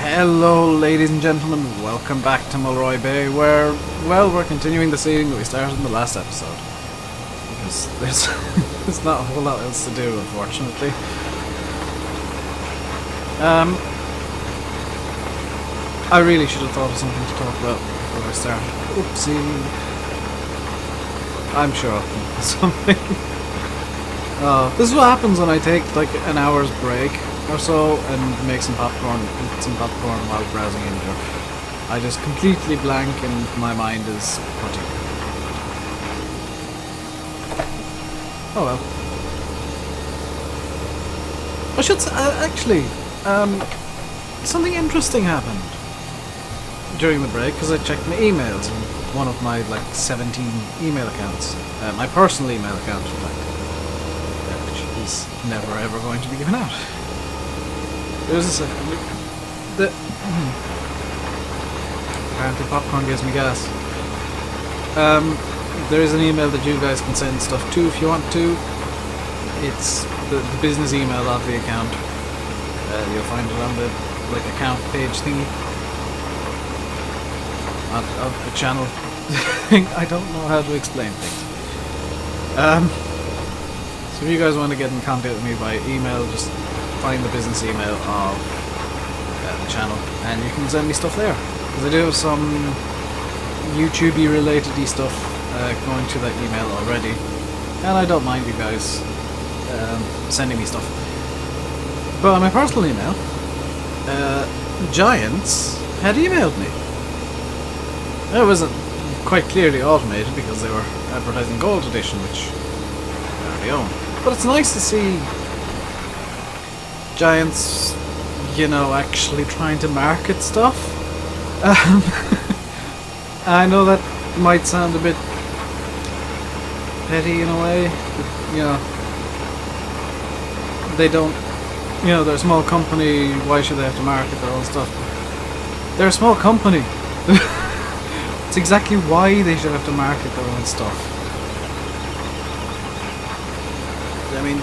Hello ladies and gentlemen, welcome back to Mulroy Bay where, well, we're continuing the scene that we started in the last episode. Because there's not a whole lot else to do, unfortunately. I really should have thought of something to talk about before I started. Oopsie. I'm sure I'll think of something. This is what happens when I take like an hour's break or so and make some popcorn while browsing India. I just completely blank and my mind is putty. Oh well. I should say, actually, something interesting happened during the break because I checked my emails and one of my like 17 email accounts, my personal email account in fact, which is never ever going to be given out. There's a second. Apparently popcorn gives me gas. There is an email that you guys can send stuff to if you want to. It's the business email of the account. You'll find it on the like account page thingy of the channel. I don't know how to explain things. So if you guys want to get in contact with me by email, just find the business email of the channel and you can send me stuff there. Because I do have some YouTube-y related-y stuff going to that email already. And I don't mind you guys sending me stuff. But on my personal email, Giants had emailed me. It wasn't quite clearly automated because they were advertising Gold Edition, which I already own. But it's nice to see Giants, you know, actually trying to market stuff. I know that might sound a bit petty in a way, but, you know, they don't, you know, they're a small company, why should they have to market their own stuff? They're a small company. It's exactly why they should have to market their own stuff. I mean,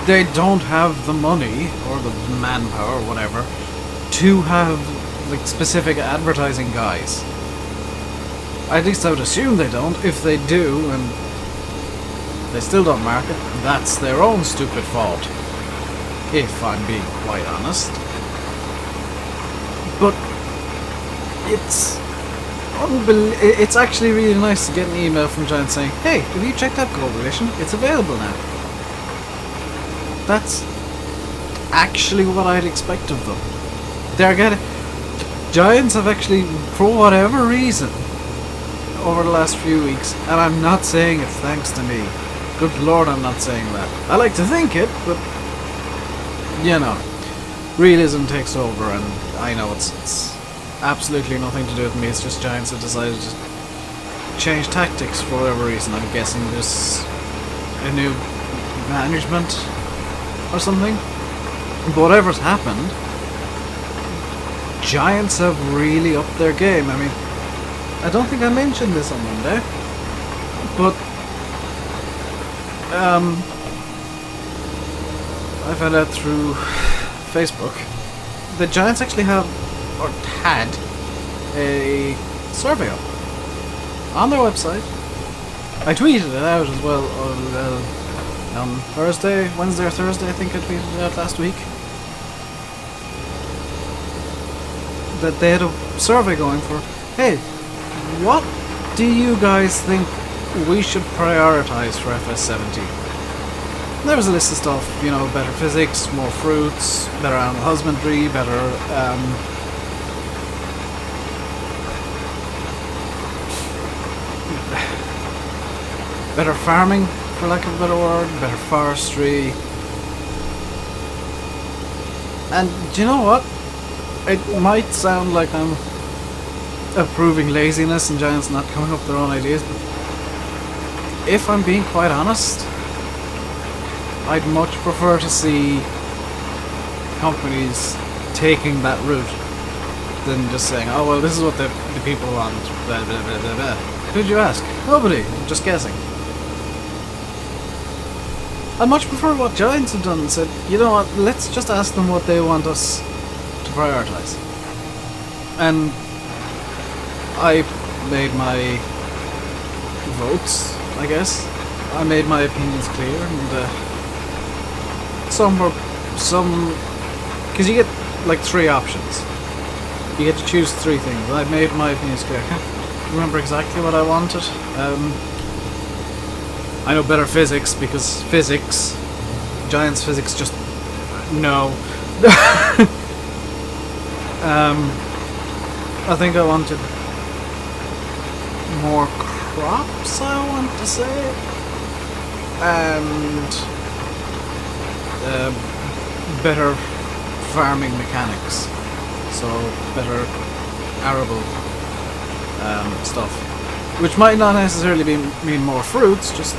they don't have the money, or the manpower, or whatever, to have, like, specific advertising guys. At least I would assume they don't. If they do, and they still don't market, that's their own stupid fault. If I'm being quite honest. But it's actually really nice to get an email from Giant saying, hey, have you checked out Gold Edition? It's available now. That's actually what I'd expect of them. Giants have actually, for whatever reason, over the last few weeks, and I'm not saying it's thanks to me. Good lord, I'm not saying that. I like to think it, but, you know, realism takes over, and I know it's absolutely nothing to do with me. It's just Giants have decided to change tactics for whatever reason. I'm guessing there's a new management or something. But whatever's happened, Giants have really upped their game. I mean, I don't think I mentioned this on Monday, but I found out through Facebook that Giants actually have, or had, a survey up on their website. I tweeted it out as well on Wednesday or Thursday, I think I tweeted it out last week, that they had a survey going for, hey, what do you guys think we should prioritize for FS17? There was a list of stuff, you know, better physics, more fruits, better animal husbandry, better better farming, for lack of a better word, better forestry. And do you know what? It might sound like I'm approving laziness and Giants not coming up with their own ideas, but if I'm being quite honest, I'd much prefer to see companies taking that route than just saying, oh well, this is what the people want, blah blah blah blah blah. Who'd you ask? Nobody, I'm just guessing. I much prefer what Giants have done and said, you know what, let's just ask them what they want us to prioritise. And I made my votes, I guess. I made my opinions clear, and because you get like 3 options. You get to choose 3 things. I made my opinions clear. I can't remember exactly what I wanted. I know better physics, because Giants physics just no. I think I wanted more crops, I want to say, and better farming mechanics, so better arable stuff, which might not necessarily mean more fruits, just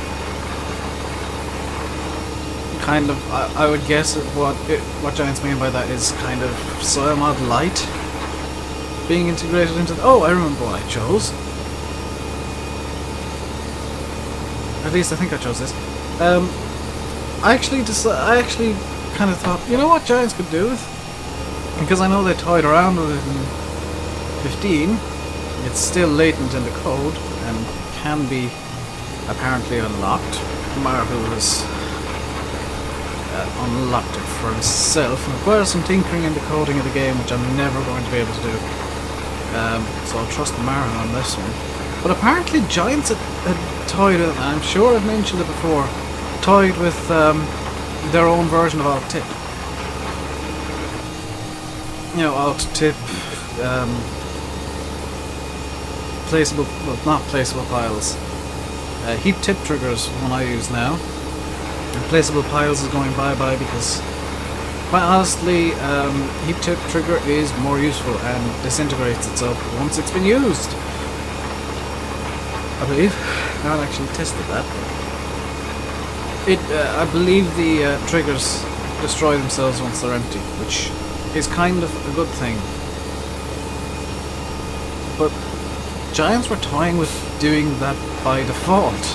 kind of, I would guess what Giants mean by that is kind of soil mod light being integrated into oh, I remember what I chose. At least I think I chose this. I actually kind of thought, you know what Giants could do with, because I know they toyed around with it in 15. It's still latent in the code and can be apparently unlocked. Marvel has unlocked it for himself and requires some tinkering in the coding of the game, which I'm never going to be able to do. So I'll trust Mara on this one. But apparently Giants had toyed with, and I'm sure I've mentioned it before, toyed with their own version of alt-tip. You know, alt-tip, placeable, well, not placeable piles. Heap tip triggers, one I use now. And placeable piles is going bye-bye because, quite honestly, heap tip trigger is more useful and disintegrates itself once it's been used. I believe. I haven't actually tested that. I believe the triggers destroy themselves once they're empty, which is kind of a good thing. But Giants were toying with doing that by default,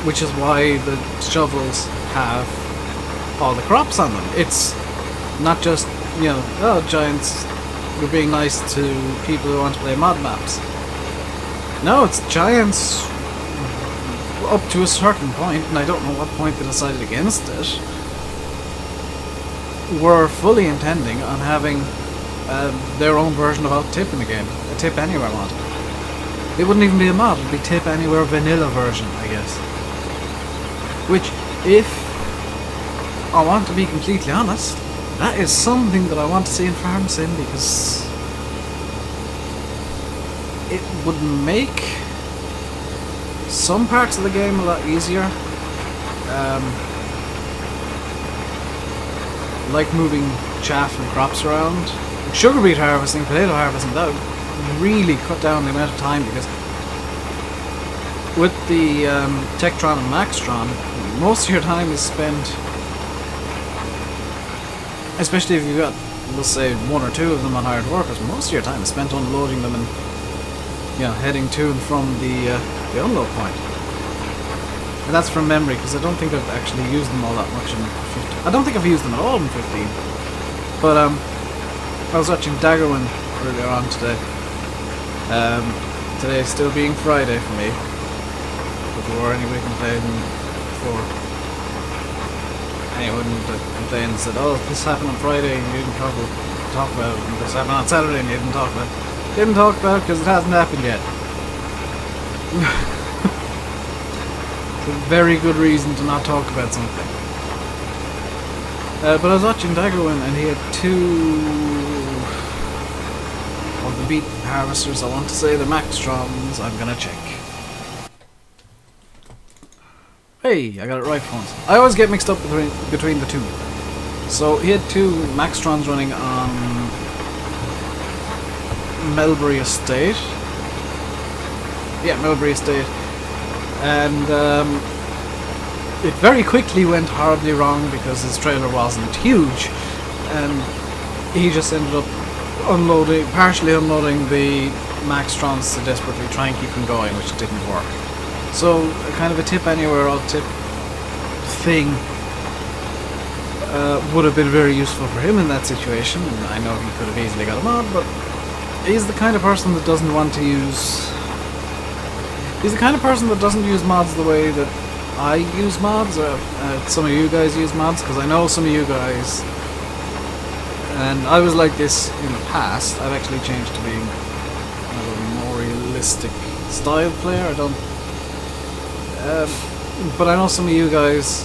which is why the shovels have all the crops on them. It's not just, you know, oh, Giants, you're being nice to people who want to play mod maps. No, it's Giants up to a certain point, and I don't know what point they decided against it, were fully intending on having their own version of alt-tip in the game, a tip anywhere mod. It wouldn't even be a mod, it would be tip anywhere vanilla version, I guess. Which, if I want to be completely honest, that is something that I want to see in Farm Sim, because it would make some parts of the game a lot easier. Like moving chaff and crops around. Like sugar beet harvesting, potato harvesting, that would really cut down the amount of time, because with the Tektron and Maxtron, most of your time is spent, especially if you've got, let's say, 1 or 2 of them on hired workers, most of your time is spent unloading them and, you know, heading to and from the unload point. And that's from memory, because I don't think I've actually used them all that much in 15. I don't think I've used them at all in 15. But I was watching Daggerwin earlier on today. Today still being Friday for me, before anybody complained, before anyone complained and said, oh, this happened on Friday and you didn't talk about it, and this happened on Saturday and you didn't talk about it. Didn't talk about it because it hasn't happened yet. It's a very good reason to not talk about something. But I was watching Daggerwin and he had 2 of the beet harvesters, I want to say the Maxtrons. I'm gonna check. Hey, I got it right for once. I always get mixed up between the 2. So he had 2 Maxtrons running on Mulroy Estate. Yeah, Mulroy Estate. And it very quickly went horribly wrong because his trailer wasn't huge, and he just ended up partially unloading the Maxtrons to desperately try and keep them going, which didn't work. So kind of a tip anywhere alt-tip thing would have been very useful for him in that situation, and I know he could have easily got a mod, but he's the kind of person that doesn't want to use... He's the kind of person that doesn't use mods the way that I use mods, or some of you guys use mods, because I know some of you guys, and I was like this in the past. I've actually changed to being a more realistic style player. I don't... but I know some of you guys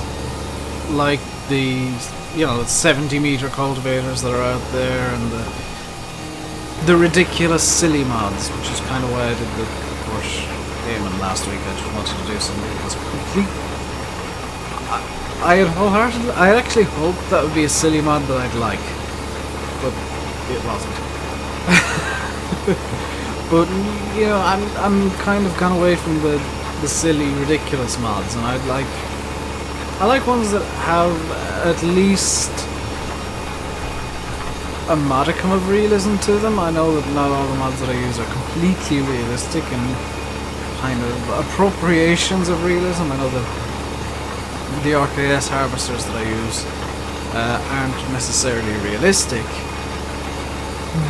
like the, you know, the 70-meter cultivators that are out there, and the ridiculous silly mods, which is kind of why I did the Porsche Cayman last week. I just wanted to do something that was complete. I had actually hoped that would be a silly mod that I'd like, but it wasn't. But you know, I'm kind of gone away from the silly, ridiculous mods, and I like ones that have at least a modicum of realism to them. I know that not all the mods that I use are completely realistic and kind of appropriations of realism. I know that the RKS harvesters that I use aren't necessarily realistic,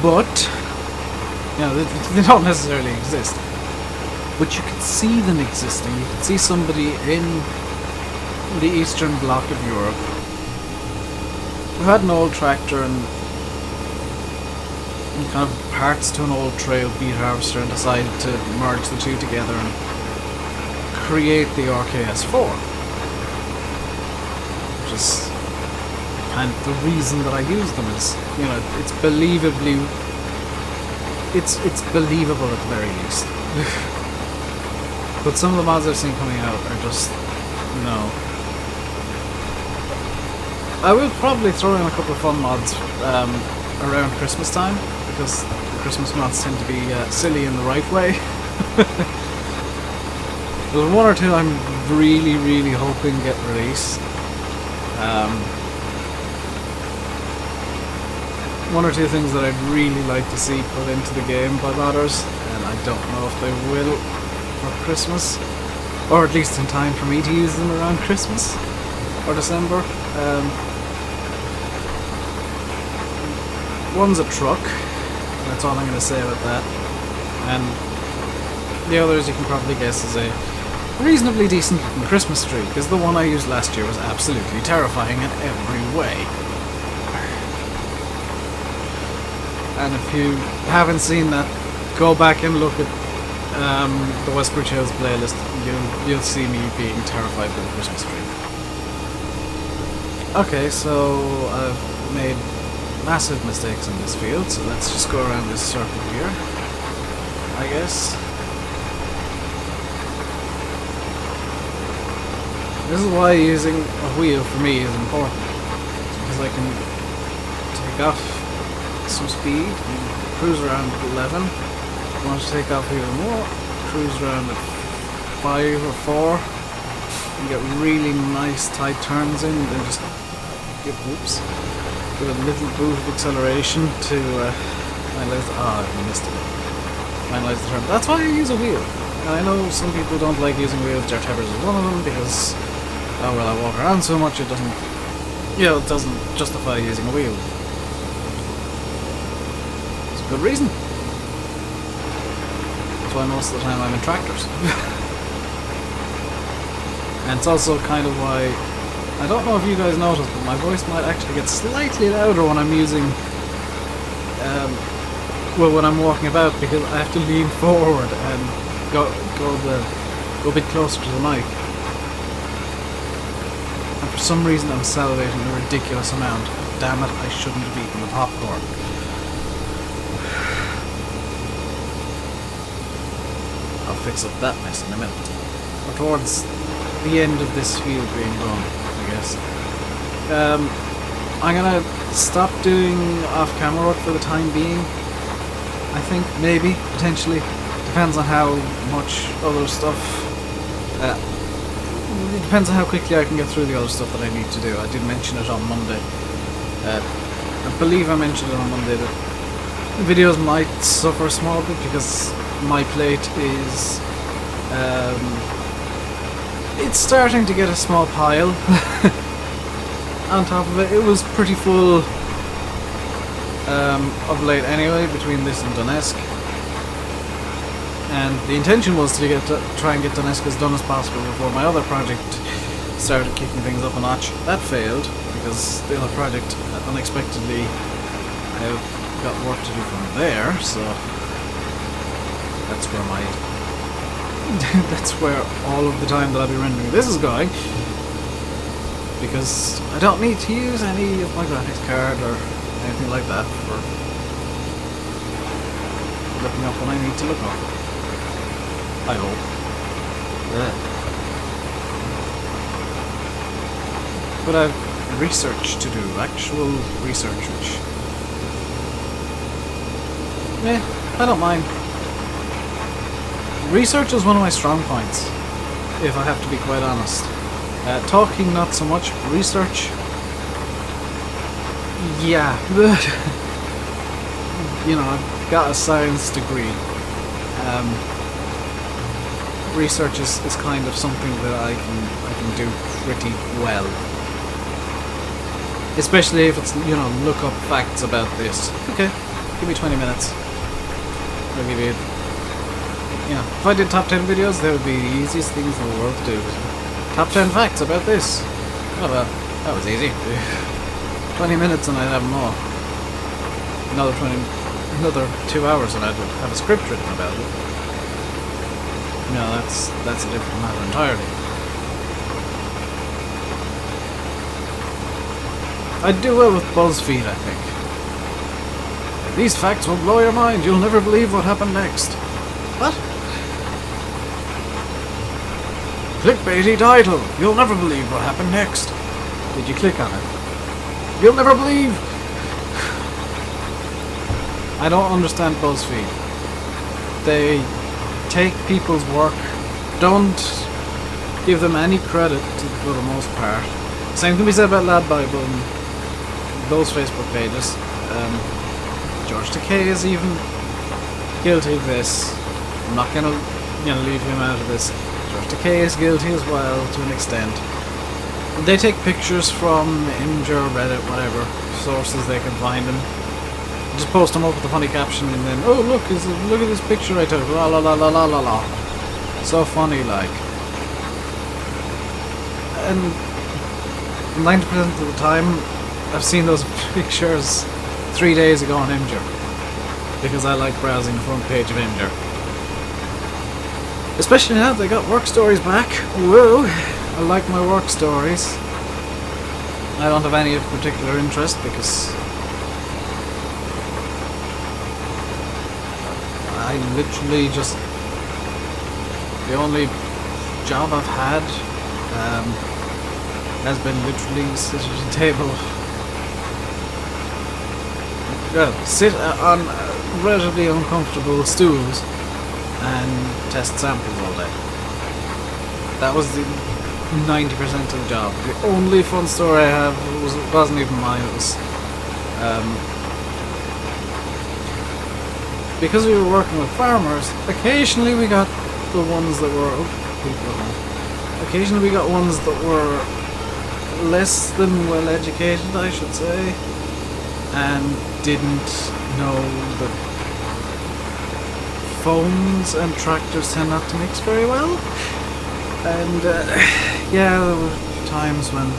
but you know, they don't necessarily exist. But you can see them existing. You can see somebody in the eastern bloc of Europe who had an old tractor and kind of parts to an old trail beet harvester and decided to merge the two together and create the RKS4, which is kind of the reason that I use them. Is, you know, it's believably, it's believable at the very least. But some of the mods I've seen coming out are just, no. I will probably throw in a couple of fun mods around Christmas time, because the Christmas mods tend to be silly in the right way. There's one or two I'm really, really hoping get released. One or two things that I'd really like to see put into the game by modders, and I don't know if they will for Christmas, or at least in time for me to use them around Christmas or December. One's a truck, that's all I'm going to say about that, and the other, as you can probably guess, is a reasonably decent looking Christmas tree, because the one I used last year was absolutely terrifying in every way. And if you haven't seen that, go back and look at the Westbridge Hills playlist. You'll see me being terrified by the Christmas tree. Okay, so I've made massive mistakes in this field, so let's just go around this circle here, I guess. This is why using a wheel for me is important, because I can take off some speed and cruise around at 11. If I want to take off even more, cruise around at 5 or 4 and get really nice tight turns in, and then just give a little boot of acceleration to finalize the, I missed it. Finalize the turn. That's why I use a wheel. And I know some people don't like using wheels. Jar Tevers is one of them, because oh well, I walk around so much it doesn't, you know, it doesn't justify using a wheel. It's a good reason. That's why most of the time I'm in tractors. And it's also kind of why, I don't know if you guys noticed, but my voice might actually get slightly louder when I'm using, well, when I'm walking about, because I have to lean forward and go a bit closer to the mic. And for some reason I'm salivating a ridiculous amount. Damn it, I shouldn't have eaten the popcorn. I'll fix up that mess in a minute. We're towards the end of this field being done, I guess. I'm gonna stop doing off-camera work for the time being. I think, maybe, potentially. Depends on how much other stuff... it depends on how quickly I can get through the other stuff that I need to do. I did mention it on Monday. I believe I mentioned it on Monday that videos might suffer a small bit because my plate is it's starting to get a small pile on top of it. It was pretty full of late anyway, between this and Donetsk. And the intention was to try and get Donetsk as done as possible before my other project started kicking things up a notch. That failed because the other project, unexpectedly, I've got work to do from there, so that's where my that's where all of the time that I'll be rendering this is going, because I don't need to use any of my graphics card or anything like that for looking up when I need to look up. I hope. But I've research to do, actual research, which I don't mind. Research is one of my strong points, if I have to be quite honest. Talking not so much, research, yeah, but you know, I've got a science degree. Research is kind of something that I can do pretty well. Especially if it's, you know, look up facts about this. Okay, give me 20 minutes. I'll give you, you know, if I did top 10 videos, they would be the easiest things in the world to do. Top 10 facts about this. Oh well, that was easy. 20 minutes and I'd have them all. Another 2 hours and I'd have a script written about it. No, that's a different matter entirely. I'd do well with BuzzFeed, I think. These facts will blow your mind. You'll never believe what happened next. What? Clickbaity title. You'll never believe what happened next. Did you click on it? You'll never believe. I don't understand BuzzFeed. They take people's work, don't give them any credit for the most part. Same can be said about Lad Bible and those Facebook pages. George Takei is even guilty of this. I'm not gonna leave him out of this. George Takei is guilty as well to an extent. They take pictures from Imgur, Reddit, whatever sources they can find them. Just post them up with a funny caption and then, oh look at this picture I took, la la la la la la la. So funny, like. And 90% of the time, I've seen those pictures 3 days ago on Imgur, because I like browsing the front page of Imgur. Especially now they got work stories back. Whoa! I like my work stories. I don't have any of particular interest because I literally just, the only job I've had has been literally sit at a table, sit on relatively uncomfortable stools and test samples all day. That was the 90% of the job. The only fun story I have wasn't even mine. It was because we were working with farmers. Occasionally we got the ones that were occasionally we got ones that were less than well educated, I should say, and didn't know that phones and tractors tend not to mix very well. And yeah, there were times when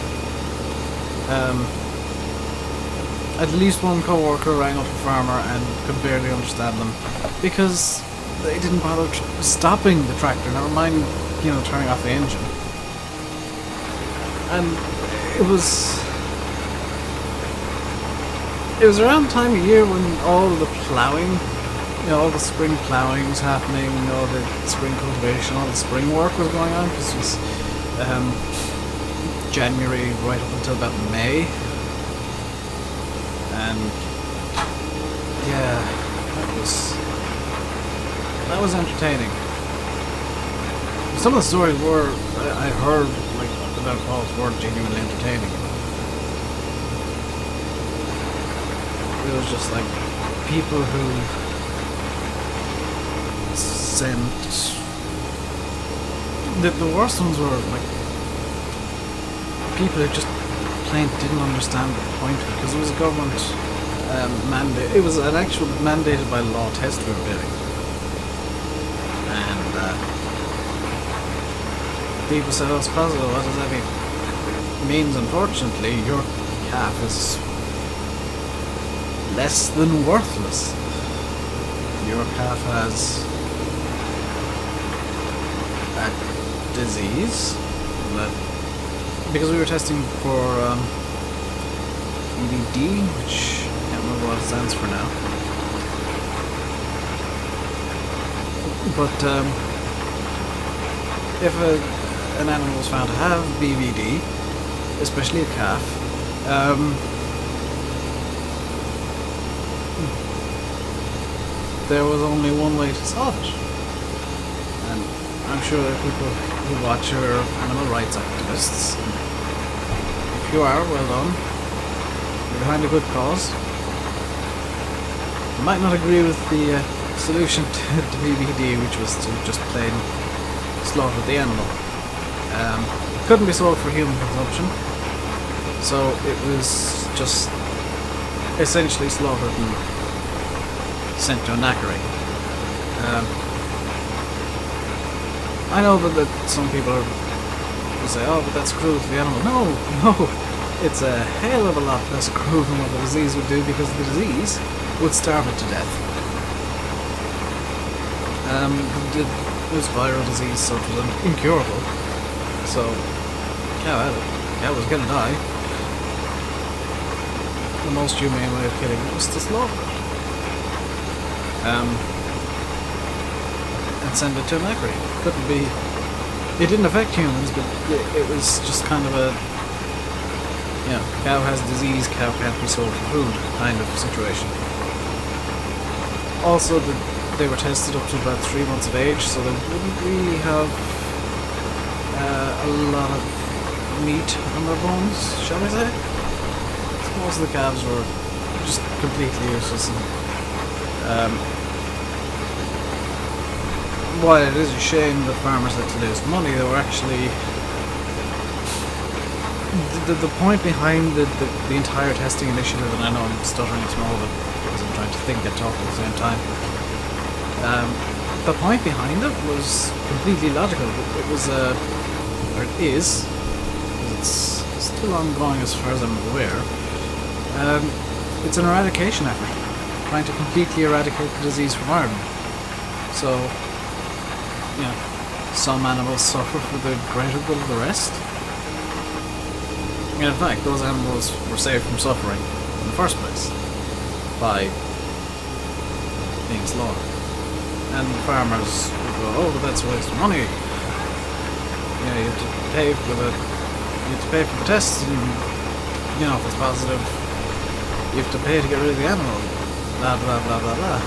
at least one co-worker rang up a farmer and could barely understand them because they didn't bother stopping the tractor, never mind, turning off the engine. And it was around the time of year when all the ploughing, all the spring ploughing was happening, all the spring cultivation, all the spring work was going on, because it was January right up until about May. And yeah, that was entertaining. Some of the stories I heard, like, about Paul's were genuinely entertaining. It was just like people who sent The worst ones were like people who just plain didn't understand the point of it, because it was a government mandate. It was an actual mandated by law test we were doing, and people said, "Oh, it's positive. What does that mean?" It means, unfortunately, your calf is less than worthless. Your calf has a disease that, because we were testing for EVD, which I can't remember what it stands for now, but if an animal was found to have BVD, especially a calf, there was only one way to solve it. And I'm sure there are people who watch are animal rights activists. If you are, well done. You're behind a good cause. You might not agree with the solution to BVD, which was to just plain slaughter the animal. It couldn't be sold for human consumption, so it was just essentially slaughtered and sent to a knackery. I know that some people will say, "Oh, but that's cruel to the animal." No, it's a hell of a lot less cruel than what the disease would do, because the disease would starve it to death. It was viral disease, so it was incurable. So, cow had it. Cow was gonna die. The most humane way of killing it was to slaughter it. And send it to a knackery. Couldn't be. It didn't affect humans, but it was just kind of a, you know, cow has disease, cow can't be sold for food kind of situation. Also, they were tested up to about 3 months of age, so they wouldn't really have a lot of meat on their bones, shall we say? So most of the calves were just completely useless. And, while it is a shame that farmers had to lose money, they were actually... The point behind the entire testing initiative, and I know I'm stuttering small but because I'm trying to think and talk at the same time, the point behind it was completely logical. It was or it is, it's still ongoing as far as I'm aware, it's an eradication effort, trying to completely eradicate the disease from Ireland. So, you know, some animals suffer for the greater good of the rest. And in fact, those animals were saved from suffering in the first place by being slaughtered. And farmers would go, "Oh, but that's a waste of money. You know, you have to pay for the tests, and you know, if it's positive, you have to pay to get rid of the animal. Blah blah blah blah blah."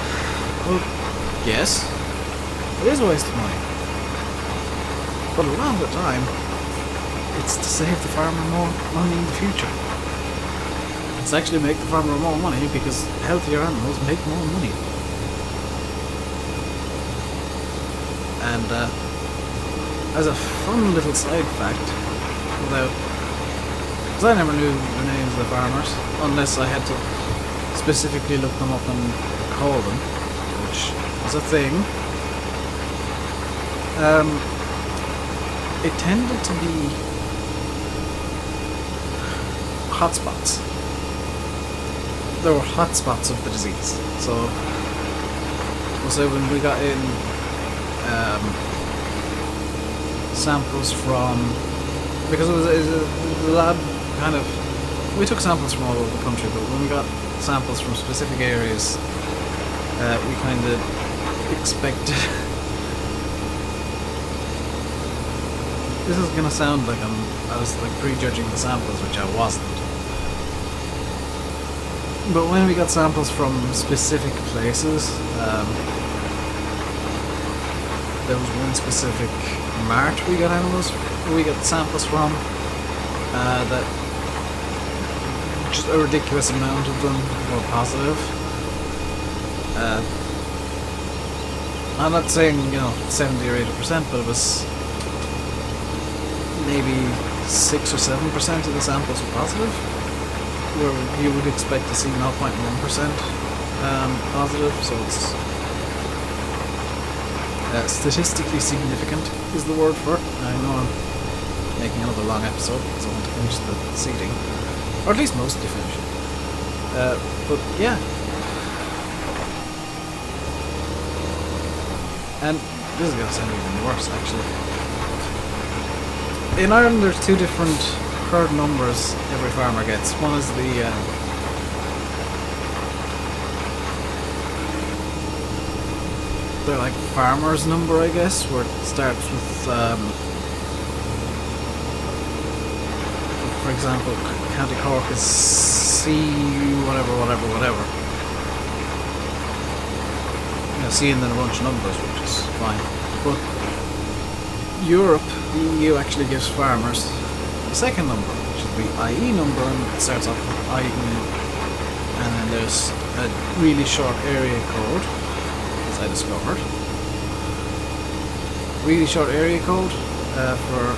Well, yes, it is a waste of money, but a lot of the time, it's to save the farmer more money in the future. It's actually make the farmer more money, because healthier animals make more money. And as a fun little side fact, because I never knew the names of the farmers, unless I had to specifically look them up and call them, which is a thing. It tended to be hotspots. There were hotspots of the disease. So we'll say when we got in samples from, because it was the lab kind of, we took samples from all over the country, but when we got samples from specific areas, we kind of expected. This is gonna sound like I was like prejudging the samples, which I wasn't. But when we got samples from specific places, there was one specific mart we got samples from, that just a ridiculous amount of them were positive. I'm not saying, 70 or 80%, but it was maybe 6 or 7% of the samples were positive, where you would expect to see 0.1% positive, so it's statistically significant is the word for it. I know I'm making another long episode because I want to finish the seeding, or at least mostly finish it. But yeah. And this is going to sound even worse, actually. In Ireland, there's two different herd numbers every farmer gets. One is they're like farmer's number, I guess, where it starts with, for example, County Cork is C whatever. C and then a bunch of numbers, which is fine. But Europe, the EU, actually gives farmers a second number, which is the IE number, and it starts off with IE, and then there's a really short area code, as I discovered. Really short area code for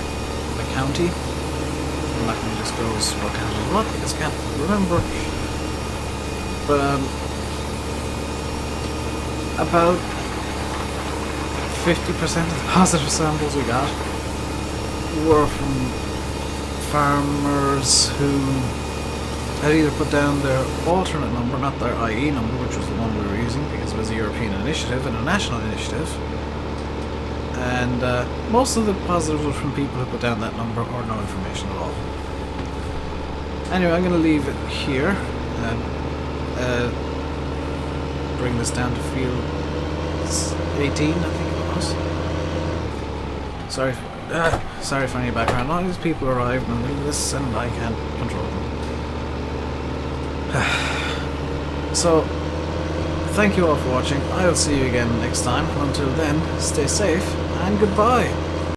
the county. I'm not going to disclose what county is what because I can't remember. But about 50% of the positive samples we got were from farmers who had either put down their alternate number, not their IE number, which was the one we were using because it was a European initiative and a national initiative. And most of the positives were from people who put down that number or no information at all. Anyway, I'm going to leave it here and bring this down to field 18, I think it was. Sorry for any background noise. People arrived and doing this, and I can't control them. So, thank you all for watching. I'll see you again next time. Until then, stay safe and goodbye.